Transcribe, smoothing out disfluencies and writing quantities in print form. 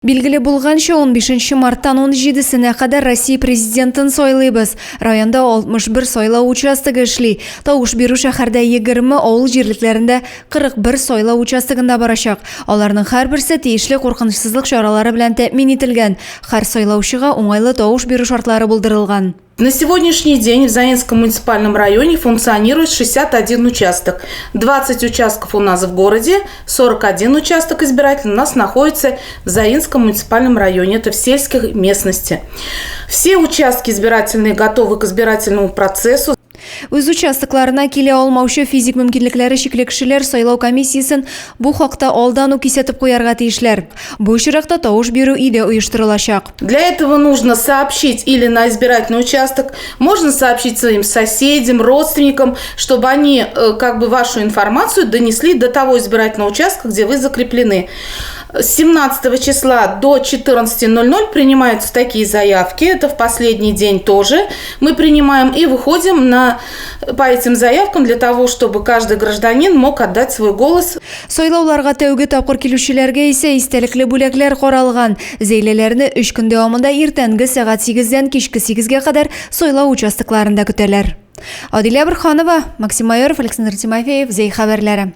Билгеле булганча 15 марттан 17-сенә кадәр Россия президентын сайлыйбыз. Районда 61 сайлау участогы эшли. Тавыш бирү шәһәрдә 20, авыл җирлекләрендә 41 сайлау участогында барачак. Аларның һәрберсе тиешле куркынычсызлык чаралары белән тәэмин ителгән. Һәр сайлаучыга уңайлы тавыш бирү шартлары булдырылган. На сегодняшний день в Заинском муниципальном районе функционирует 61 участок. 20 участков у нас в городе, 41 участок избирательный у нас находится в Заинском муниципальном районе, это в сельских местности. Все участки избирательные готовы к избирательному процессу. Үз участокларына килә алмаучы физик мөмкинлекләре чикле кешеләр сайлау комиссиясен бу хакта алдан ук кисәтеп куярга тиешләр. Бу очракта тавыш бирү иде оештырылачак. Для этого нужно сообщить или на избирательный участок, можно сообщить своим соседям, родственникам, чтобы они вашу информацию донесли до того избирательного участка, где вы закреплены. С 17 числа до 14:00 принимаются такие заявки. Это в последний день тоже мы принимаем и выходим по этим заявкам для того, чтобы каждый гражданин мог отдать свой голос. Сайлауларга тәүге тапкыр килүчеләргә исә истәлекле бүләкләр каралган. Зәйләләрне 3 көн дәвамында иртәнге сәгать 8-дән кичке 8-гә кадәр сайлау участокларында көтәләр. Адилә Бирханова, Максим Майоров, Александр Тимофеев, Зәй хәбәрләре.